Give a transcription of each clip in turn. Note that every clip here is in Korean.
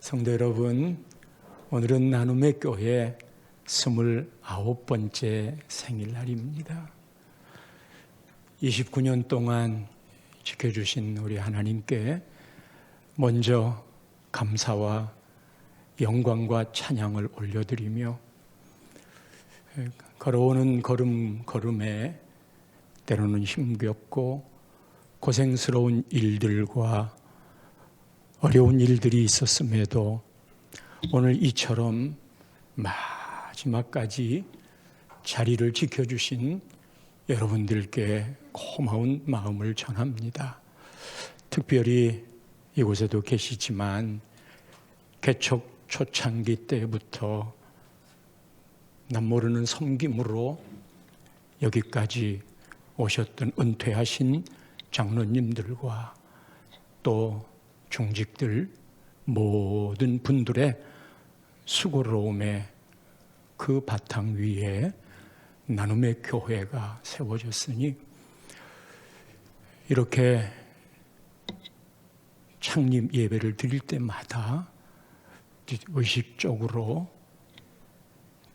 성도 여러분, 오늘은 나눔의 교회 29번째 생일날입니다. 29년 동안 지켜주신 우리 하나님께 먼저 감사와 영광과 찬양을 올려드리며 걸어오는 걸음에 때로는 힘겹고 고생스러운 일들과 어려운 일들이 있었음에도 오늘 이처럼 마지막까지 자리를 지켜주신 여러분들께 고마운 마음을 전합니다. 특별히 이곳에도 계시지만 개척 초창기 때부터 남모르는 섬김으로 여기까지 오셨던 은퇴하신 장로님들과 또 중직들 모든 분들의 수고로움에 그 바탕 위에 나눔의 교회가 세워졌으니 이렇게 창립 예배를 드릴 때마다 의식적으로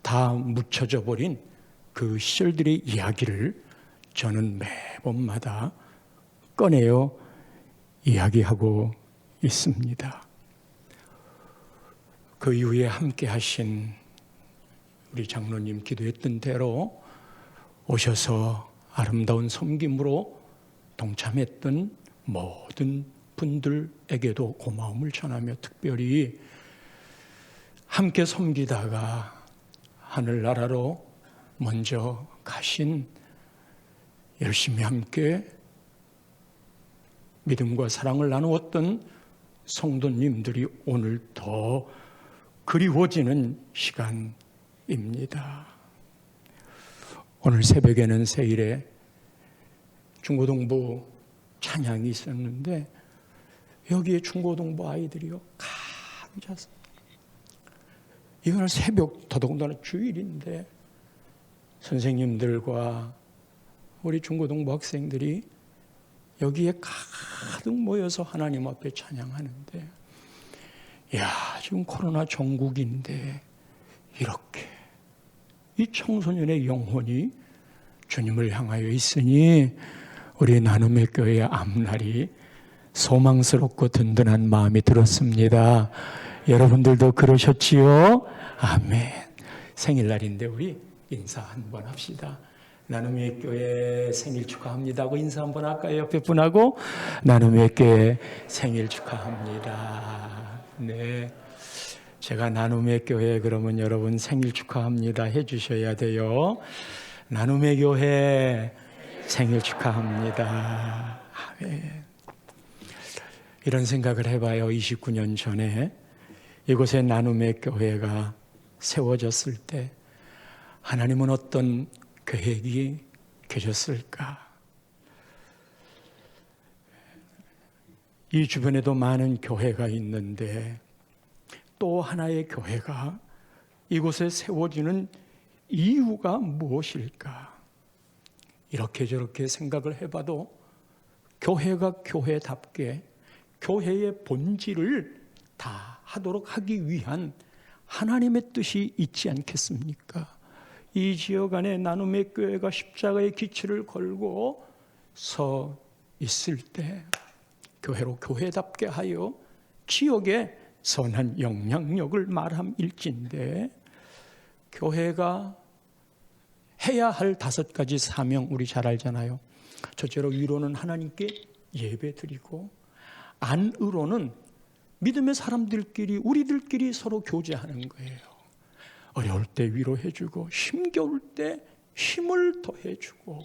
다 묻혀져 버린 그 시절들의 이야기를 저는 매번마다 꺼내어 이야기하고 있습니다. 그 이후에 함께 하신 우리 장로님 기도했던 대로 오셔서 아름다운 섬김으로 동참했던 모든 분들에게도 고마움을 전하며 특별히 함께 섬기다가 하늘나라로 먼저 가신 열심히 함께 믿음과 사랑을 나누었던 성도님들이 오늘 더 그리워지는 시간입니다. 오늘 새벽에는 세일에 중고등부 찬양이 있었는데 여기에 중고등부 아이들이요 가득 찼어요. 이거는 새벽 더더군다나 주일인데 선생님들과 우리 중고등부 학생들이 여기에 가득 모여서 하나님 앞에 찬양하는데 지금 코로나 전국인데 이렇게 이 청소년의 영혼이 주님을 향하여 있으니 우리 나눔의 교회의 앞날이 소망스럽고 든든한 마음이 들었습니다. 여러분들도 그러셨지요? 아멘. 생일날인데 우리 인사 한번 합시다. 나눔의 교회 생일 축하합니다 하고 인사 한번 할까요? 옆에 분하고 나눔의 교회 생일 축하합니다. 네, 제가 나눔의 교회 그러면 여러분 생일 축하합니다 해주셔야 돼요. 나눔의 교회 생일 축하합니다. 아멘. 이런 생각을 해봐요. 29년 전에 이곳에 나눔의 교회가 세워졌을 때 하나님은 어떤 계획이 계셨을까? 이 주변에도 많은 교회가 있는데 또 하나의 교회가 이곳에 세워지는 이유가 무엇일까? 이렇게 저렇게 생각을 해봐도 교회가 교회답게 교회의 본질을 다 하도록 하기 위한 하나님의 뜻이 있지 않겠습니까? 이 지역 안에 나눔의 교회가 십자가의 기치를 걸고 서 있을 때 교회로 교회답게 하여 지역에 선한 영향력을 말함일진데 교회가 해야 할 5가지 사명 우리 잘 알잖아요. 첫째로 위로는 하나님께 예배드리고 안으로는 믿음의 사람들끼리 우리들끼리 서로 교제하는 거예요. 어려울 때 위로해주고 힘겨울 때 힘을 더해주고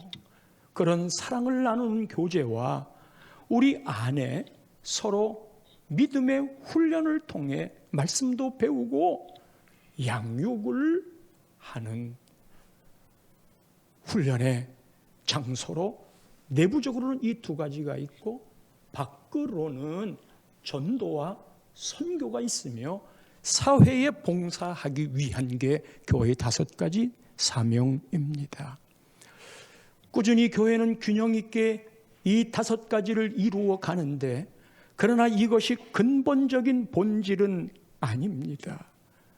그런 사랑을 나누는 교제와 우리 안에 서로 믿음의 훈련을 통해 말씀도 배우고 양육을 하는 훈련의 장소로 내부적으로는 이 2가지가 있고 밖으로는 전도와 선교가 있으며 사회에 봉사하기 위한 게 교회의 5가지 사명입니다. 꾸준히 교회는 균형 있게 이 5가지를 이루어 가는데 그러나 이것이 근본적인 본질은 아닙니다.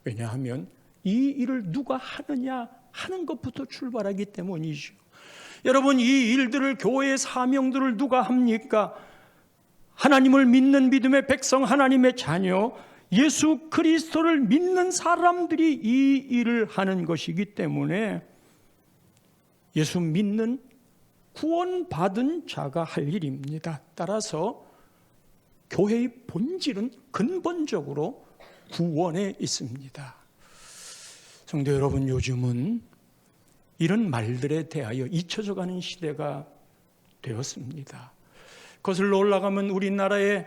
왜냐하면 이 일을 누가 하느냐 하는 것부터 출발하기 때문이죠. 여러분, 이 일들을, 교회의 사명들을 누가 합니까? 하나님을 믿는 믿음의 백성, 하나님의 자녀, 예수 그리스도를 믿는 사람들이 이 일을 하는 것이기 때문에 예수 믿는 구원받은 자가 할 일입니다. 따라서 교회의 본질은 근본적으로 구원에 있습니다. 성도 여러분, 요즘은 이런 말들에 대하여 잊혀져 가는 시대가 되었습니다. 거슬러 올라가면 우리나라에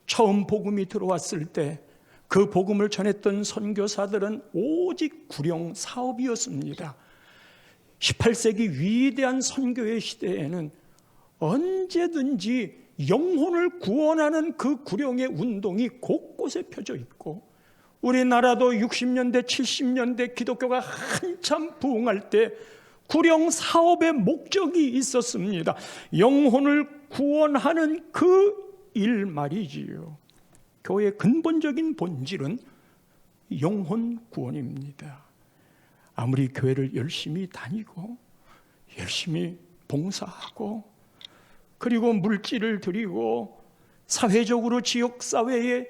처음 복음이 들어왔을 때 그 복음을 전했던 선교사들은 오직 구령 사업이었습니다. 18세기 위대한 선교의 시대에는 언제든지 영혼을 구원하는 그 구령의 운동이 곳곳에 펴져 있고, 우리나라도 60년대, 70년대 기독교가 한참 부흥할 때 구령 사업의 목적이 있었습니다. 영혼을 구원하는 그 일 말이지요. 교회의 근본적인 본질은 영혼 구원입니다. 아무리 교회를 열심히 다니고 열심히 봉사하고 그리고 물질을 드리고 사회적으로 지역사회에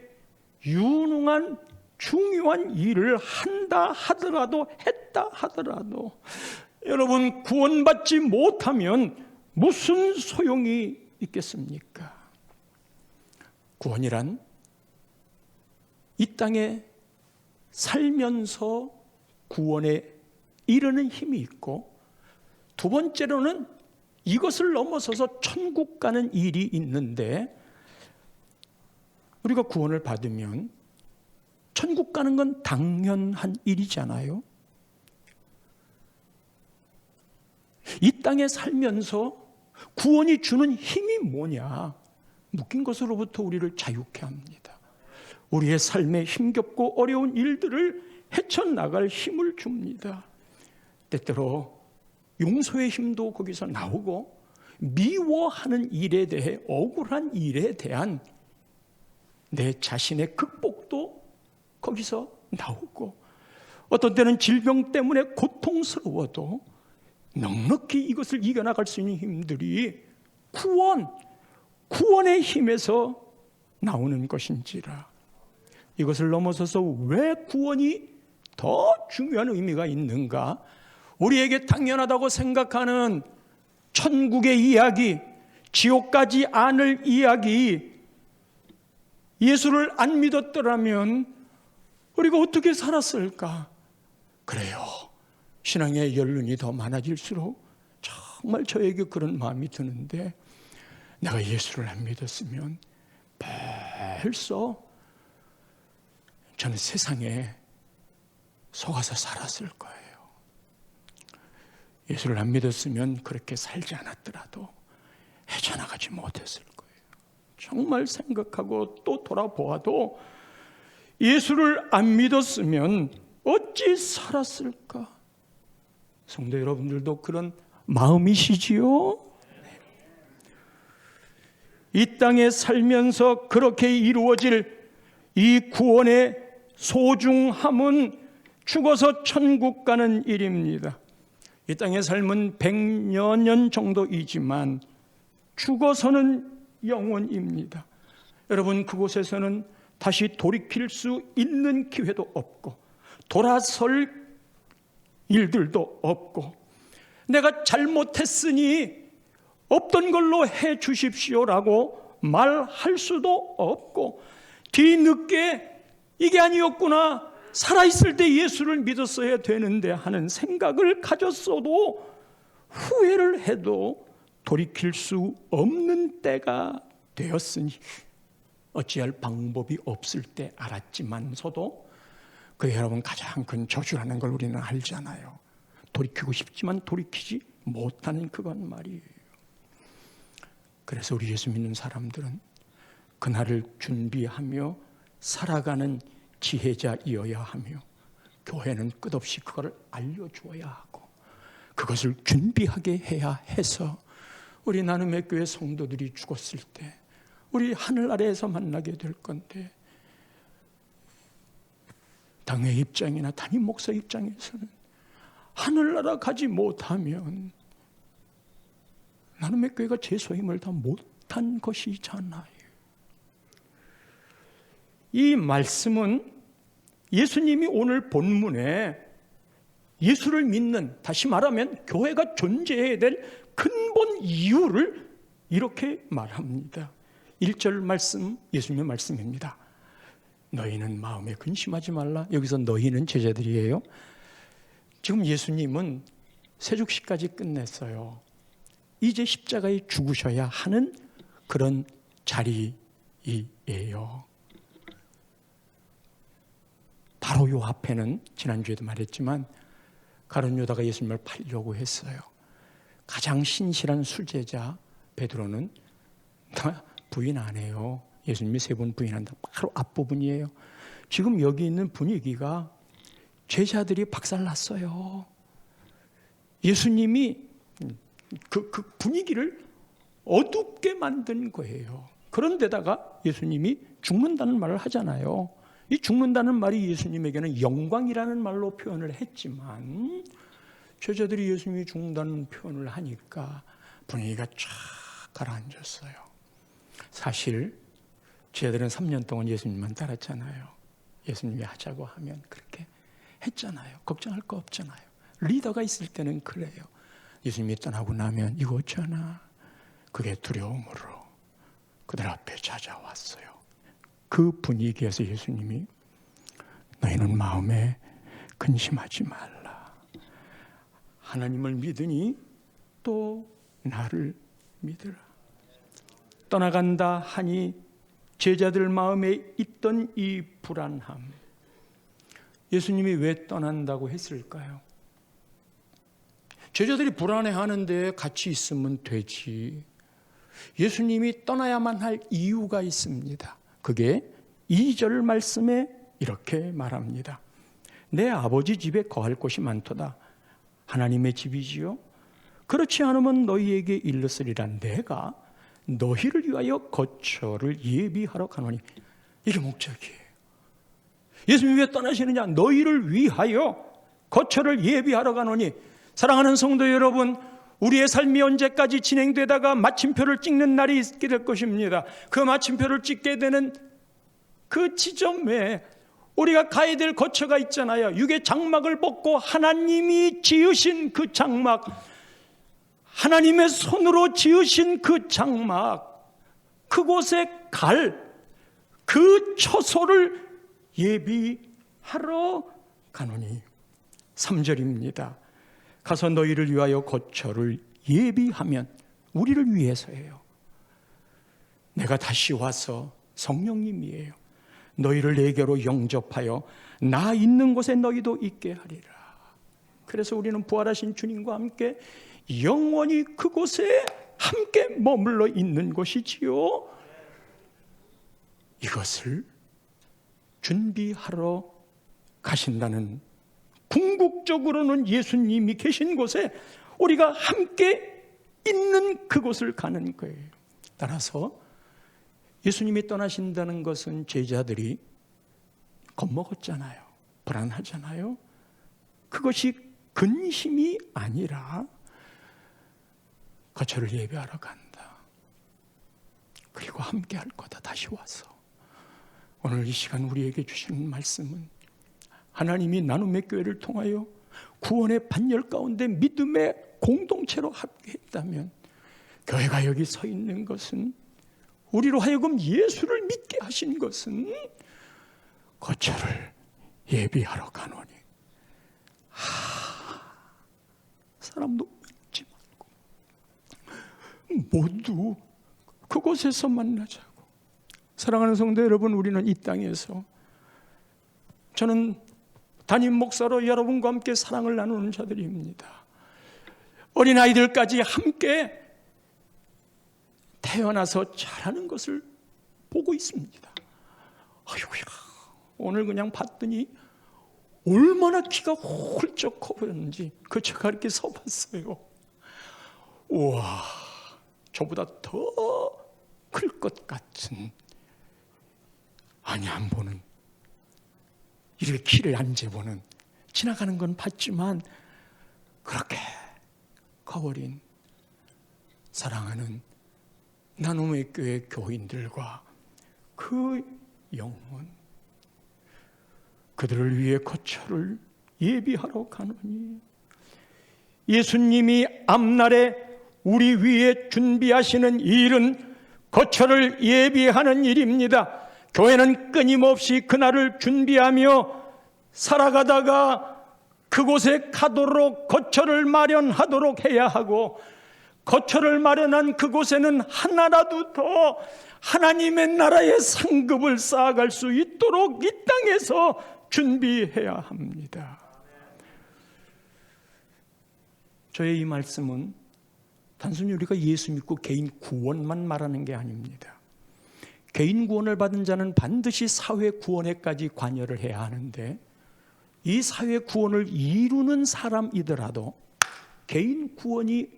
유능한 중요한 일을 한다 하더라도, 했다 하더라도, 여러분, 구원받지 못하면 무슨 소용이 있겠습니까? 구원이란 이 땅에 살면서 구원에 이르는 힘이 있고, 두 번째로는 이것을 넘어서서 천국 가는 일이 있는데, 우리가 구원을 받으면 천국 가는 건 당연한 일이잖아요. 이 땅에 살면서 구원이 주는 힘이 뭐냐? 묶인 것으로부터 우리를 자유케 합니다. 우리의 삶에 힘겹고 어려운 일들을 헤쳐나갈 힘을 줍니다. 때때로 용서의 힘도 거기서 나오고, 미워하는 일에 대해, 억울한 일에 대한 내 자신의 극복도 거기서 나오고, 어떤 때는 질병 때문에 고통스러워도 넉넉히 이것을 이겨나갈 수 있는 힘들이 구원의 힘에서 나오는 것인지라. 이것을 넘어서서 왜 구원이 더 중요한 의미가 있는가? 우리에게 당연하다고 생각하는 천국의 이야기, 지옥 가지 않을 이야기, 예수를 안 믿었더라면 우리가 어떻게 살았을까? 그래요. 신앙의 연륜이 더 많아질수록 정말 저에게 그런 마음이 드는데, 내가 예수를 안 믿었으면 벌써 저는 세상에 속아서 살았을 거예요. 예수를 안 믿었으면 그렇게 살지 않았더라도 헤쳐나가지 못했을 거예요. 정말 생각하고 또 돌아보아도 예수를 안 믿었으면 어찌 살았을까? 성도 여러분들도 그런 마음이시지요? 이 땅에 살면서 그렇게 이루어질 이 구원의 소중함은 죽어서 천국 가는 일입니다. 이 땅의 삶은 100여 년 정도이지만 죽어서는 영원입니다. 여러분, 그곳에서는 다시 돌이킬 수 있는 기회도 없고 돌아설 일들도 없고, 내가 잘못했으니 없던 걸로 해 주십시오라고 말할 수도 없고, 뒤늦게 이게 아니었구나, 살아있을 때 예수를 믿었어야 되는데 하는 생각을 가졌어도, 후회를 해도 돌이킬 수 없는 때가 되었으니 어찌할 방법이 없을 때 알았지만서도, 그 여러분, 가장 큰 저주라는 걸 우리는 알잖아요. 돌이키고 싶지만 돌이키지 못하는 그건 말이에요. 그래서 우리 예수 믿는 사람들은 그날을 준비하며 살아가는 지혜자이어야 하며, 교회는 끝없이 그걸 알려주어야 하고, 그것을 준비하게 해야 해서 우리 나눔의 교회 성도들이 죽었을 때 우리 하늘 아래에서 만나게 될 건데, 당의 입장이나 담임 목사 입장에서는 하늘나라 가지 못하면 나눔의 교회가 제 소임을 다 못한 것이잖아요. 이 말씀은 예수님이 오늘 본문에 예수를 믿는, 다시 말하면 교회가 존재해야 될 근본 이유를 이렇게 말합니다. 1절 말씀, 예수님의 말씀입니다. 너희는 마음에 근심하지 말라. 여기서 너희는 제자들이에요. 지금 예수님은 세죽식까지 끝냈어요. 이제 십자가에 죽으셔야 하는 그런 자리이에요. 바로 요 앞에는 지난주에도 말했지만 가룟 유다가 예수님을 팔려고 했어요. 가장 신실한 수제자 베드로는 나 부인 안 해요. 예수님이 3번 부인한다. 바로 앞부분이에요. 지금 여기 있는 분위기가 제자들이 박살났어요. 예수님이 그 분위기를 어둡게 만든 거예요. 그런데다가 예수님이 죽는다는 말을 하잖아요. 이 죽는다는 말이 예수님에게는 영광이라는 말로 표현을 했지만 제자들이 예수님이 죽는다는 표현을 하니까 분위기가 쫙 가라앉았어요. 사실 제자들은 3년 동안 예수님만 따랐잖아요. 예수님이 하자고 하면 그렇게 했잖아요. 걱정할 거 없잖아요. 리더가 있을 때는 그래요. 예수님이 떠나고 나면 이거 어쩌나, 그게 두려움으로 그들 앞에 찾아왔어요. 그 분위기에서 예수님이 너희는 마음에 근심하지 말라. 하나님을 믿으니 또 나를 믿으라. 떠나간다 하니 제자들 마음에 있던 이 불안함, 예수님이 왜 떠난다고 했을까요? 제자들이 불안해하는데 같이 있으면 되지. 예수님이 떠나야만 할 이유가 있습니다. 그게 2절 말씀에 이렇게 말합니다. 내 아버지 집에 거할 곳이 많도다. 하나님의 집이지요. 그렇지 않으면 너희에게 일렀으리라. 내가 너희를 위하여 거처를 예비하러 가노니. 이게 목적이에요. 예수님이 왜 떠나시느냐? 너희를 위하여 거처를 예비하러 가노니. 사랑하는 성도 여러분, 우리의 삶이 언제까지 진행되다가 마침표를 찍는 날이 있게 될 것입니다. 그 마침표를 찍게 되는 그 지점에 우리가 가야 될 거처가 있잖아요. 육의 장막을 벗고 하나님이 지으신 그 장막, 하나님의 손으로 지으신 그 장막, 그곳에 갈 그 처소를 예비하러 가노니. 3절입니다. 가서 너희를 위하여 거처를 예비하면, 우리를 위해서예요. 내가 다시 와서, 성령님이에요, 너희를 내게로 영접하여 나 있는 곳에 너희도 있게 하리라. 그래서 우리는 부활하신 주님과 함께 영원히 그곳에 함께 머물러 있는 것이지요. 이것을 준비하러 가신다는, 궁극적으로는 예수님이 계신 곳에 우리가 함께 있는 그곳을 가는 거예요. 따라서 예수님이 떠나신다는 것은 제자들이 겁먹었잖아요. 불안하잖아요. 그것이 근심이 아니라 거처를 예배하러 간다. 그리고 함께 할 거다. 다시 와서. 오늘 이 시간 우리에게 주시는 말씀은 하나님이 나눔의 교회를 통하여 구원의 반열 가운데 믿음의 공동체로 합의했다면, 교회가 여기 서 있는 것은, 우리로 하여금 예수를 믿게 하신 것은 거처를 예비하러 가노니. 사람도 잊지 말고 모두 그곳에서 만나자고. 사랑하는 성도 여러분, 우리는 이 땅에서, 저는 담임 목사로 여러분과 함께 사랑을 나누는 자들입니다. 어린아이들까지 함께 태어나서 자라는 것을 보고 있습니다. 아이고야, 오늘 그냥 봤더니 얼마나 키가 훌쩍 커 보였는지 그 제가 이렇게 서봤어요. 우와, 저보다 더 클 것 같은, 아니 안 보는 이 이렇게 키를 안 재보는, 지나가는 건 봤지만 그렇게 커버린 사랑하는 나눔의 교회 교인들과 그 영혼, 그들을 위해 거처를 예비하러 가노니, 예수님이 앞날에 우리 위에 준비하시는 일은 거처를 예비하는 일입니다. 교회는 끊임없이 그날을 준비하며 살아가다가 그곳에 가도록 거처를 마련하도록 해야 하고, 거처를 마련한 그곳에는 하나라도 더 하나님의 나라의 상급을 쌓아갈 수 있도록 이 땅에서 준비해야 합니다. 저의 이 말씀은 단순히 우리가 예수 믿고 개인 구원만 말하는 게 아닙니다. 개인 구원을 받은 자는 반드시 사회 구원에까지 관여를 해야 하는데, 이 사회 구원을 이루는 사람이더라도 개인 구원이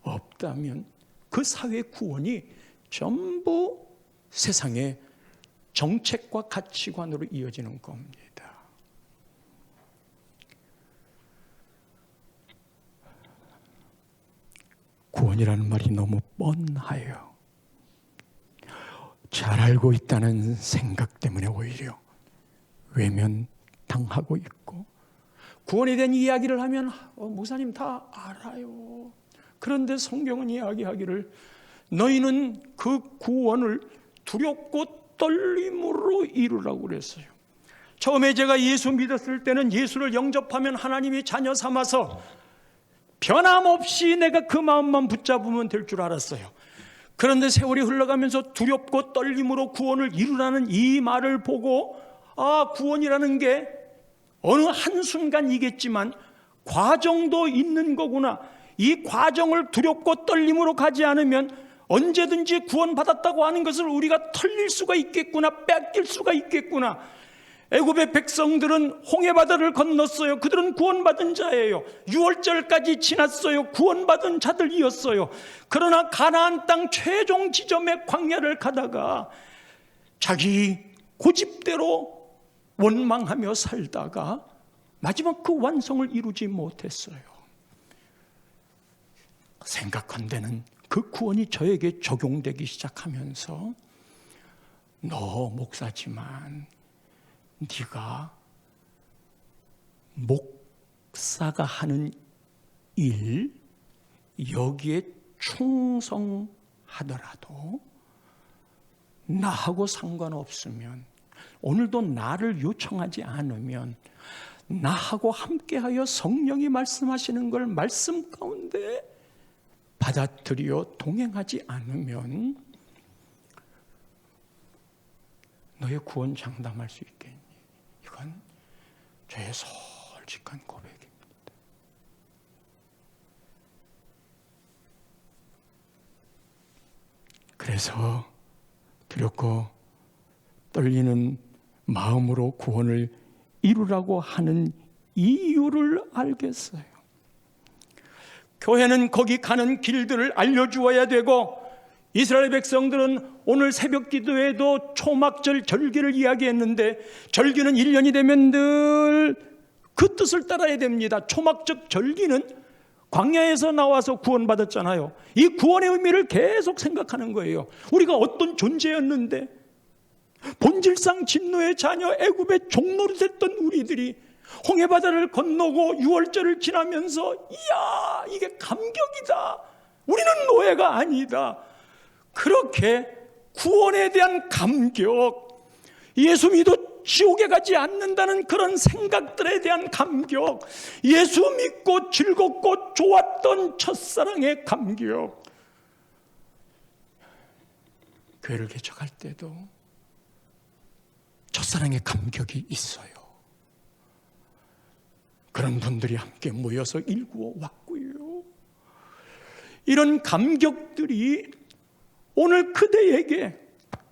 없다면 그 사회 구원이 전부 세상의 정책과 가치관으로 이어지는 겁니다. 구원이라는 말이 너무 뻔하여 잘 알고 있다는 생각 때문에 오히려 외면당하고 있고, 구원에 대한 이야기를 하면 목사님 다 알아요. 그런데 성경은 이야기하기를 너희는 그 구원을 두렵고 떨림으로 이루라고 그랬어요. 처음에 제가 예수 믿었을 때는 예수를 영접하면 하나님이 자녀 삼아서 변함없이 내가 그 마음만 붙잡으면 될 줄 알았어요. 그런데 세월이 흘러가면서 두렵고 떨림으로 구원을 이루라는 이 말을 보고, 구원이라는 게 어느 한순간이겠지만 과정도 있는 거구나. 이 과정을 두렵고 떨림으로 가지 않으면 언제든지 구원받았다고 하는 것을 우리가 털릴 수가 있겠구나, 뺏길 수가 있겠구나. 애굽의 백성들은 홍해바다를 건넜어요. 그들은 구원받은 자예요. 유월절까지 지났어요. 구원받은 자들이었어요. 그러나 가나안 땅 최종 지점의 광야를 가다가 자기 고집대로 원망하며 살다가 마지막 그 완성을 이루지 못했어요. 생각한 데는 그 구원이 저에게 적용되기 시작하면서, 너 목사지만 네가 목사가 하는 일, 여기에 충성하더라도 나하고 상관없으면, 오늘도 나를 요청하지 않으면, 나하고 함께하여 성령이 말씀하시는 걸 말씀 가운데 받아들여 동행하지 않으면 너의 구원 장담할 수 있겠니? 이건 저의 솔직한 고백입니다. 그래서 두렵고 떨리는 마음으로 구원을 이루라고 하는 이유를 알겠어요. 교회는 거기 가는 길들을 알려주어야 되고, 이스라엘 백성들은 오늘 새벽 기도에도 초막절 절기를 이야기했는데, 절기는 1년이 되면 늘 그 뜻을 따라야 됩니다. 초막절 절기는 광야에서 나와서 구원받았잖아요. 이 구원의 의미를 계속 생각하는 거예요. 우리가 어떤 존재였는데, 본질상 진노의 자녀 애굽의 종노릇 했던 우리들이 홍해바다를 건너고 유월절을 지나면서, 이야, 이게 감격이다. 우리는 노예가 아니다. 그렇게 구원에 대한 감격, 예수 믿어 지옥에 가지 않는다는 그런 생각들에 대한 감격, 예수 믿고 즐겁고 좋았던 첫사랑의 감격. 교회를 개척할 때도 첫사랑의 감격이 있어요. 그런 분들이 함께 모여서 일구어 왔고요. 이런 감격들이 오늘 그대에게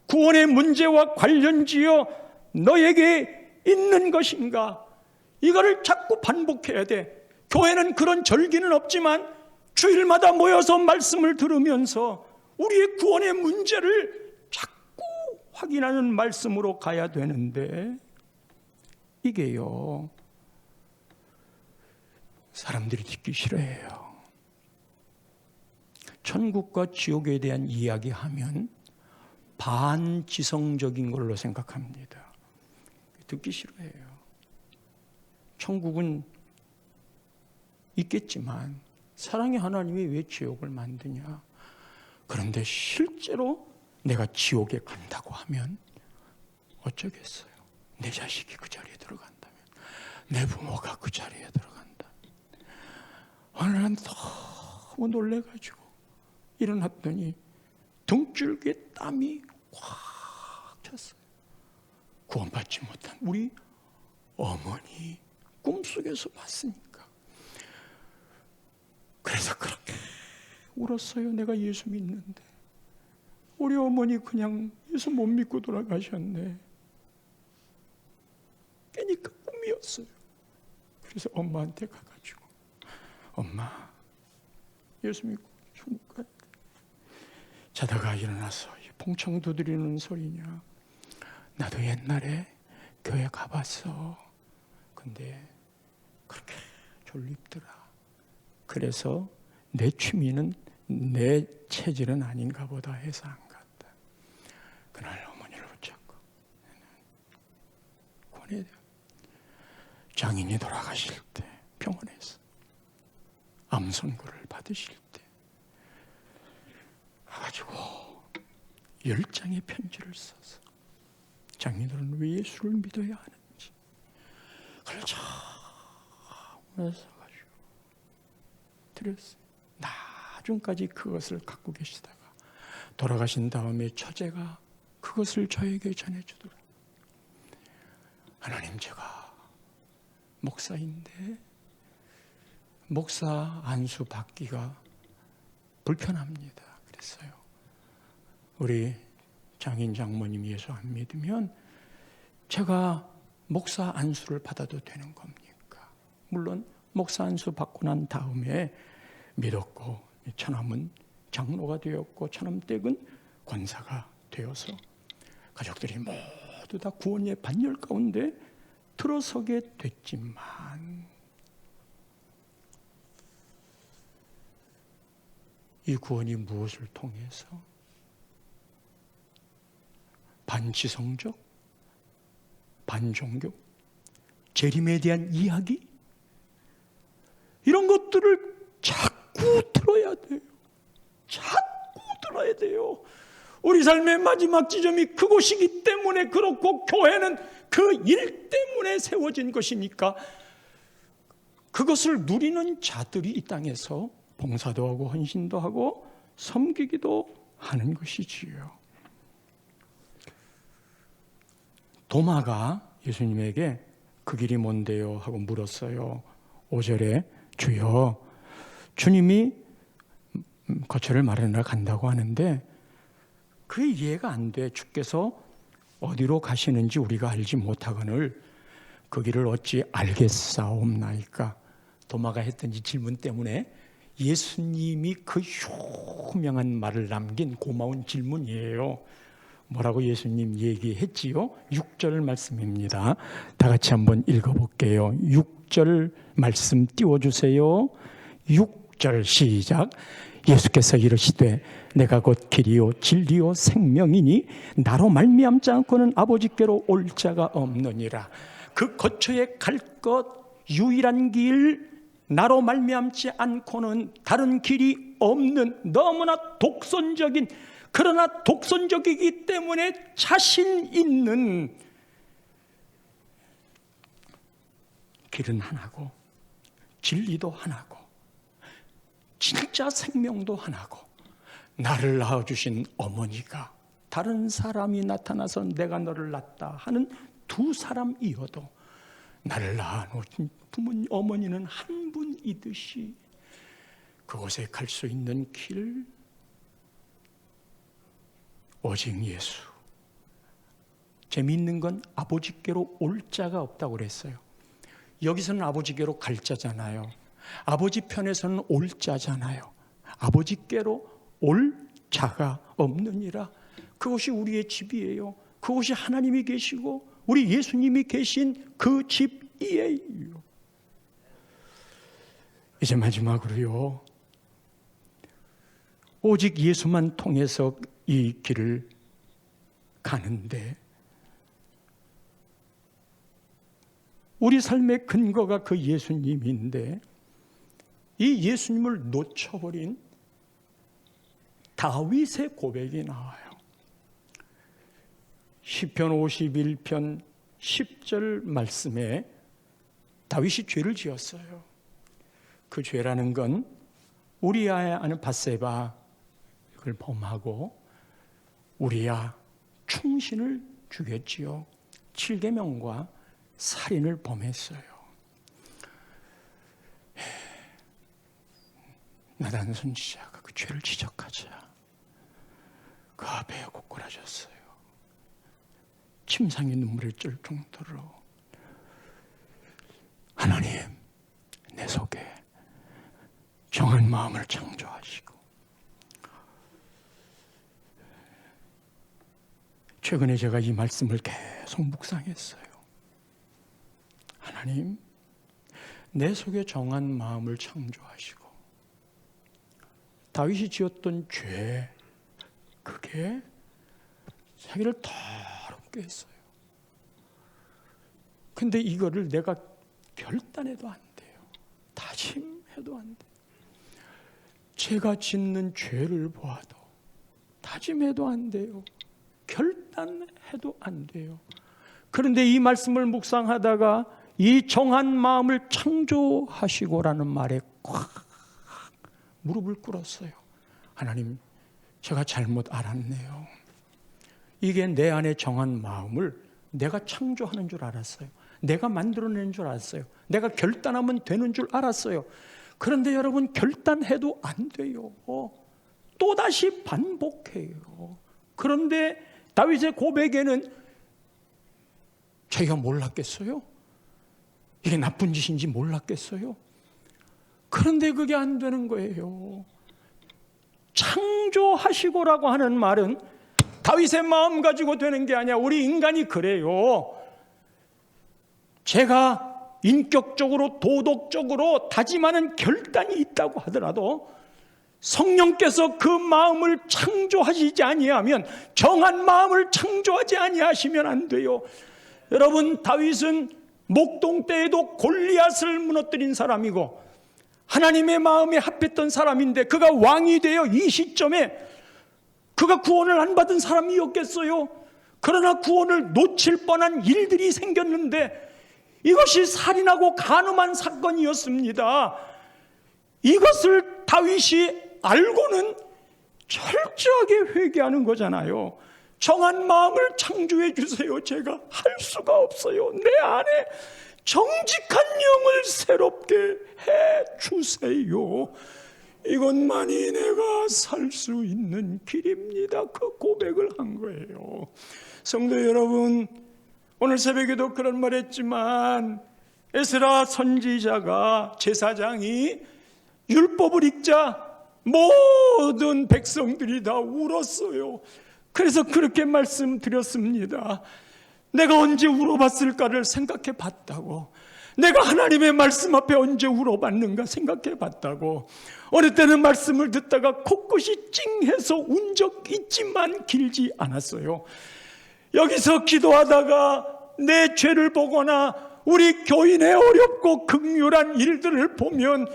구원의 문제와 관련지어 너에게 있는 것인가? 이거를 자꾸 반복해야 돼. 교회는 그런 절기는 없지만 주일마다 모여서 말씀을 들으면서 우리의 구원의 문제를 자꾸 확인하는 말씀으로 가야 되는데, 이게요, 사람들이 듣기 싫어해요. 천국과 지옥에 대한 이야기하면 반지성적인 걸로 생각합니다. 듣기 싫어해요. 천국은 있겠지만 사랑의 하나님이 왜 지옥을 만드냐? 그런데 실제로 내가 지옥에 간다고 하면 어쩌겠어요? 내 자식이 그 자리에 들어간다면, 내 부모가 그 자리에 들어간다. 어느 날 너무 놀래가지고 일어났더니 등줄기에 땀이 꽉 찼어요. 구원받지 못한 우리 어머니 꿈속에서 봤으니까. 그래서 그렇게 울었어요. 내가 예수 믿는데 우리 어머니 그냥 예수 못 믿고 돌아가셨네. 깨니까 꿈이었어요. 그래서 엄마한테 가가지고, 엄마 예수 믿고 천국 가야 돼. 자다가 일어나서 봉창 두드리는 소리냐, 나도 옛날에 교회 가봤어. 근데 그렇게 졸립더라. 그래서 내 취미는 내 체질은 아닌가 보다 해서 안 갔다. 그날 어머니를 붙잡고 권해야 돼요. 장인이 돌아가실 때 병원에서 암 선고를 받으실 때 가가지고 10장의 편지를 써서 장인들은 왜 예수를 믿어야 하는지 그걸 처음에 써가지고 드렸어요. 나중까지 그것을 갖고 계시다가 돌아가신 다음에 처제가 그것을 저에게 전해주더라고요. 하나님, 제가 목사인데 목사 안수 받기가 불편합니다. 그랬어요. 우리 장인 장모님 예수 안 믿으면 제가 목사 안수를 받아도 되는 겁니까? 물론 목사 안수 받고 난 다음에 믿었고 처남은 장로가 되었고 처남댁은 권사가 되어서 가족들이 모두 다 구원의 반열 가운데 들어서게 됐지만 이 구원이 무엇을 통해서? 반지성적, 반종교, 재림에 대한 이야기, 이런 것들을 자꾸 들어야 돼요. 자꾸 들어야 돼요. 우리 삶의 마지막 지점이 그곳이기 때문에 그렇고, 교회는 그 일 때문에 세워진 것이니까 그것을 누리는 자들이 이 땅에서 봉사도 하고 헌신도 하고 섬기기도 하는 것이지요. 도마가 예수님에게 그 길이 뭔데요? 하고 물었어요. 5절에 주여, 주님이 거처를 마련하러 간다고 하는데 그게 이해가 안 돼. 주께서 어디로 가시는지 우리가 알지 못하거늘 그 길을 어찌 알겠사옵나이까? 도마가 했던 이 질문 때문에 예수님이 그 유명한 말을 남긴 고마운 질문이에요. 뭐라고 예수님 얘기했지요? 6절 말씀입니다. 다 같이 한번 읽어볼게요. 6절 말씀 띄워주세요. 6절 시작. 예수께서 이르시되 내가 곧 길이요 진리요 생명이니 나로 말미암지 않고는 아버지께로 올 자가 없느니라. 그 거처에 갈 것 유일한 길, 나로 말미암지 않고는 다른 길이 없는 너무나 독선적인, 그러나 독선적이기 때문에 자신 있는 길은 하나고 진리도 하나고 진짜 생명도 하나고, 나를 낳아주신 어머니가 다른 사람이 나타나서 내가 너를 낳았다 하는 두 사람이어도 나를 낳아놓은 부모님, 어머니는 한 분이듯이 그곳에 갈 수 있는 길 오직 예수. 재미있는 건 아버지께로 올 자가 없다고 그랬어요. 여기서는 아버지께로 갈 자잖아요. 아버지 편에서는 올 자잖아요. 아버지께로 올 자가 없느니라. 그것이 우리의 집이에요. 그곳이 하나님이 계시고 우리 예수님이 계신 그 집이에요. 이제 마지막으로요, 오직 예수만 통해서 이 길을 가는데 우리 삶의 근거가 그 예수님인데 이 예수님을 놓쳐버린 다윗의 고백이 나와요. 시편 51편 10절 말씀에 다윗이 죄를 지었어요. 그 죄라는 건 우리아의 아는 밧세바를 범하고 우리아 충신을 죽였지요. 7계명과 살인을 범했어요. 나단 선지자가 그 죄를 지적하자 그 앞에 고꾸라졌어요. 침상에 눈물이 찔 정도로 하나님, 내 속에 정한 마음을 창조하시고 최근에 제가 이 말씀을 계속 묵상했어요. 하나님, 내 속에 정한 마음을 창조하시고 다윗이 지었던 죄, 그게 자기를 더럽게 했어요. 근데 이거를 내가 결단해도 안 돼요. 다짐해도 안 돼요. 제가 짓는 죄를 보아도 다짐해도 안 돼요. 결단해도 안 돼요. 그런데 이 말씀을 묵상하다가 이 정한 마음을 창조하시고라는 말에 꽉 무릎을 꿇었어요. 하나님, 제가 잘못 알았네요. 이게 내 안에 정한 마음을 내가 창조하는 줄 알았어요. 내가 만들어내는 줄 알았어요. 내가 결단하면 되는 줄 알았어요. 그런데 여러분, 결단해도 안 돼요. 또다시 반복해요. 그런데 다윗의 고백에는 자기가 몰랐겠어요? 이게 나쁜 짓인지 몰랐겠어요? 그런데 그게 안 되는 거예요. 창조하시고라고 하는 말은 다윗의 마음 가지고 되는 게 아니야. 우리 인간이 그래요. 제가 인격적으로 도덕적으로 다짐하는 결단이 있다고 하더라도 성령께서 그 마음을 창조하시지 아니하면, 정한 마음을 창조하지 아니하시면 안 돼요. 여러분, 다윗은 목동 때에도 골리앗을 무너뜨린 사람이고 하나님의 마음에 합했던 사람인데 그가 왕이 되어 이 시점에 그가 구원을 안 받은 사람이었겠어요? 그러나 구원을 놓칠 뻔한 일들이 생겼는데 이것이 살인하고 간음한 사건이었습니다. 이것을 다윗이 알고는 철저하게 회개하는 거잖아요. 정한 마음을 창조해 주세요. 제가 할 수가 없어요. 내 안에 정직한 영을 새롭게 해 주세요. 이것만이 내가 살 수 있는 길입니다. 그 고백을 한 거예요. 성도 여러분, 오늘 새벽에도 그런 말 했지만 에스라 선지자가, 제사장이 율법을 읽자 모든 백성들이 다 울었어요. 그래서 그렇게 말씀드렸습니다. 내가 언제 울어봤을까를 생각해 봤다고. 내가 하나님의 말씀 앞에 언제 울어봤는가 생각해 봤다고. 어느 때는 말씀을 듣다가 코끝이 찡해서 운 적 있지만 길지 않았어요. 여기서 기도하다가 내 죄를 보거나 우리 교인의 어렵고 극률한 일들을 보면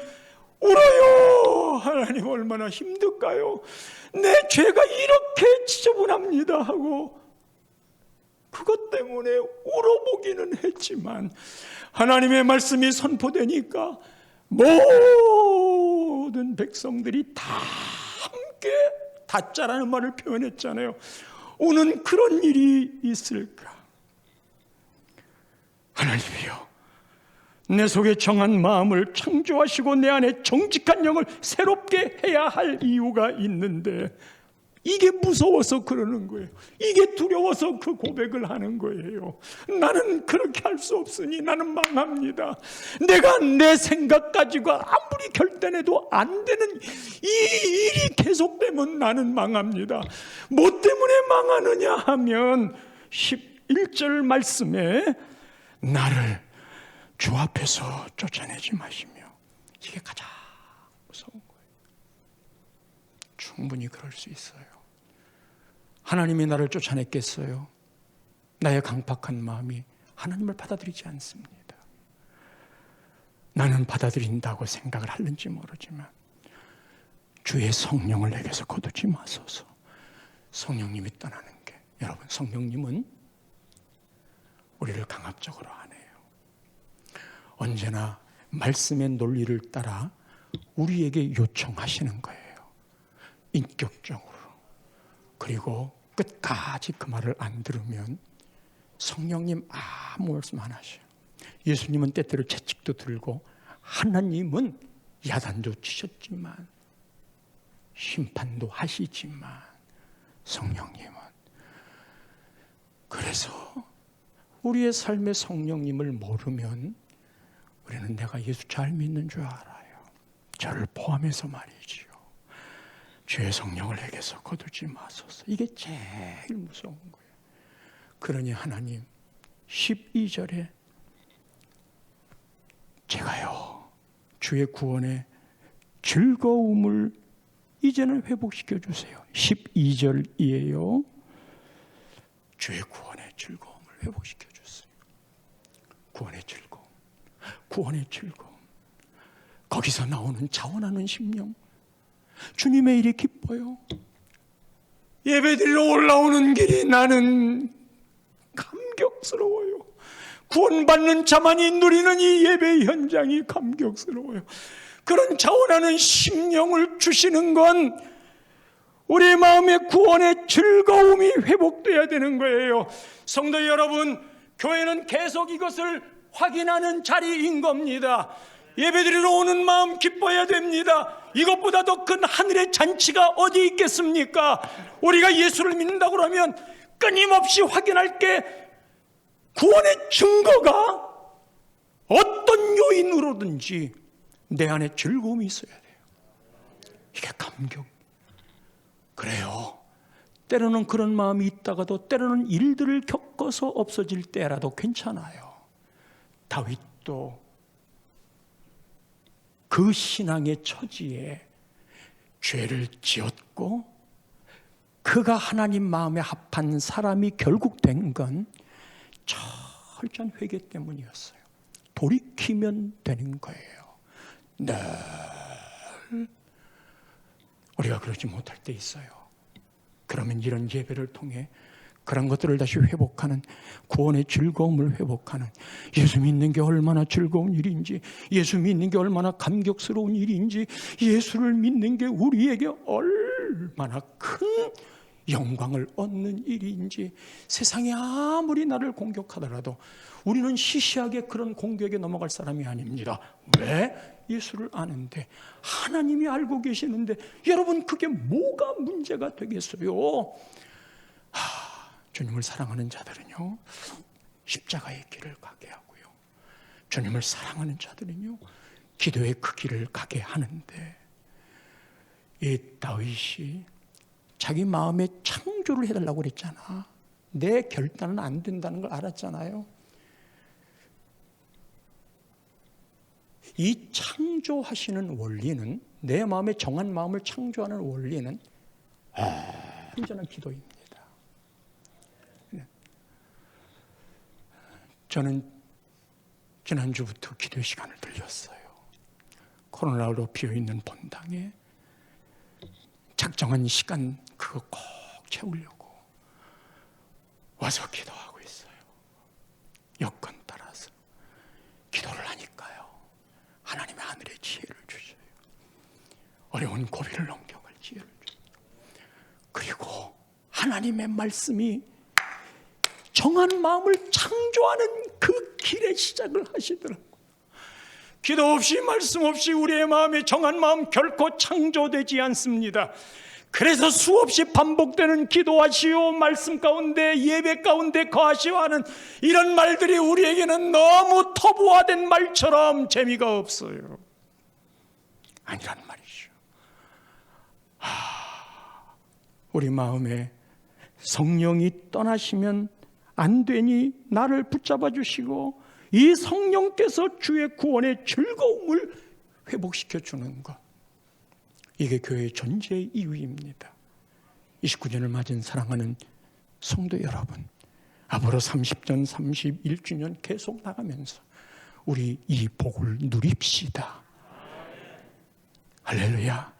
울어요. 하나님, 얼마나 힘들까요? 내 죄가 이렇게 지저분합니다 하고 그것 때문에 울어보기는 했지만 하나님의 말씀이 선포되니까 모든 백성들이 다 함께 다짜라는 말을 표현했잖아요. 우는 그런 일이 있을까? 하나님이여, 내 속에 정한 마음을 창조하시고 내 안에 정직한 영을 새롭게 해야 할 이유가 있는데 이게 무서워서 그러는 거예요. 이게 두려워서 그 고백을 하는 거예요. 나는 그렇게 할 수 없으니 나는 망합니다. 내가 내 생각 가지고 아무리 결단해도 안 되는 이 일이 계속되면 나는 망합니다. 뭐 때문에 망하느냐 하면 11절 말씀에 나를 주 앞에서 쫓아내지 마시며, 이게 가장 무서운 거예요. 충분히 그럴 수 있어요. 하나님이 나를 쫓아냈겠어요? 나의 강팍한 마음이 하나님을 받아들이지 않습니다. 나는 받아들인다고 생각을 하는지 모르지만 주의 성령을 내게서 거두지 마소서. 성령님이 떠나는 게, 여러분, 성령님은 우리를 강압적으로 안 해요. 언제나 말씀의 논리를 따라 우리에게 요청하시는 거예요. 인격적으로. 그리고 끝까지 그 말을 안 들으면 성령님 아무 말씀 안 하셔요. 예수님은 때때로 채찍도 들고, 하나님은 야단도 치셨지만, 심판도 하시지만, 성령님은, 그래서 우리의 삶의 성령님을 모르면 우리는 내가 예수 잘 믿는 줄 알아요. 저를 포함해서 말이지요. 주의 성령을 내게서 거두지 마소서. 이게 제일 무서운 거예요. 그러니 하나님 12절에 제가요 주의 구원의 즐거움을 이제는 회복시켜 주세요. 12절이에요. 주의 구원의 즐거움을 회복시켜 주세요. 구원의 즐거움, 구원의 즐거움. 거기서 나오는 자원하는 심령, 주님의 일이 기뻐요. 예배드리러 올라오는 길이 나는 감격스러워요. 구원받는 자만이 누리는 이 예배 현장이 감격스러워요. 그런 자원하는 심령을 주시는 건 우리 마음의 구원의 즐거움이 회복돼야 되는 거예요. 성도 여러분, 교회는 계속 이것을 확인하는 자리인 겁니다. 예배드리러 오는 마음 기뻐야 됩니다. 이것보다 더 큰 하늘의 잔치가 어디 있겠습니까? 우리가 예수를 믿는다고 하면 끊임없이 확인할 게 구원의 증거가 어떤 요인으로든지 내 안에 즐거움이 있어야 돼요. 이게 감격. 그래요. 때로는 그런 마음이 있다가도 때로는 일들을 겪어서 없어질 때라도 괜찮아요. 다윗도 그 신앙의 처지에 죄를 지었고 그가 하나님 마음에 합한 사람이 결국 된 건 철저한 회개 때문이었어요. 돌이키면 되는 거예요. 늘 우리가 그러지 못할 때 있어요. 그러면 이런 예배를 통해 그런 것들을 다시 회복하는, 구원의 즐거움을 회복하는, 예수 믿는 게 얼마나 즐거운 일인지, 예수 믿는 게 얼마나 감격스러운 일인지, 예수를 믿는 게 우리에게 얼마나 큰 영광을 얻는 일인지, 세상이 아무리 나를 공격하더라도 우리는 시시하게 그런 공격에 넘어갈 사람이 아닙니다. 왜? 예수를 아는데, 하나님이 알고 계시는데, 여러분 그게 뭐가 문제가 되겠어요? 주님을 사랑하는 자들은요 십자가의 길을 가게 하고요, 주님을 사랑하는 자들은요 기도의 그 길을 가게 하는데, 이 다윗이 자기 마음에 창조를 해달라고 그랬잖아. 내 결단은 안 된다는 걸 알았잖아요. 이 창조하시는 원리는, 내 마음에 정한 마음을 창조하는 원리는 온전한 기도입니다. 저는 지난주부터 기도 시간을 들렸어요. 코로나로 비어있는 본당에 작정한 시간 그거 꼭 채우려고 와서 기도하고 있어요. 여건 따라서 기도를 하니까요 하나님의 하늘의 지혜를 주셔요. 어려운 고비를 넘겨갈 지혜를 주셔요. 그리고 하나님의 말씀이 정한 마음을 창조하는 그 길의 시작을 하시더라고요. 기도 없이 말씀 없이 우리의 마음에 정한 마음 결코 창조되지 않습니다. 그래서 수없이 반복되는 기도하시오, 말씀 가운데, 예배 가운데 거하시오 하는 이런 말들이 우리에게는 너무 터부화된 말처럼 재미가 없어요. 아니란 말이죠. 우리 마음에 성령이 떠나시면 안 되니 나를 붙잡아 주시고 이 성령께서 주의 구원의 즐거움을 회복시켜 주는 것, 이게 교회의 존재의 이유입니다. 29년을 맞은 사랑하는 성도 여러분, 앞으로 30년, 31주년 계속 나가면서 우리 이 복을 누립시다. 할렐루야.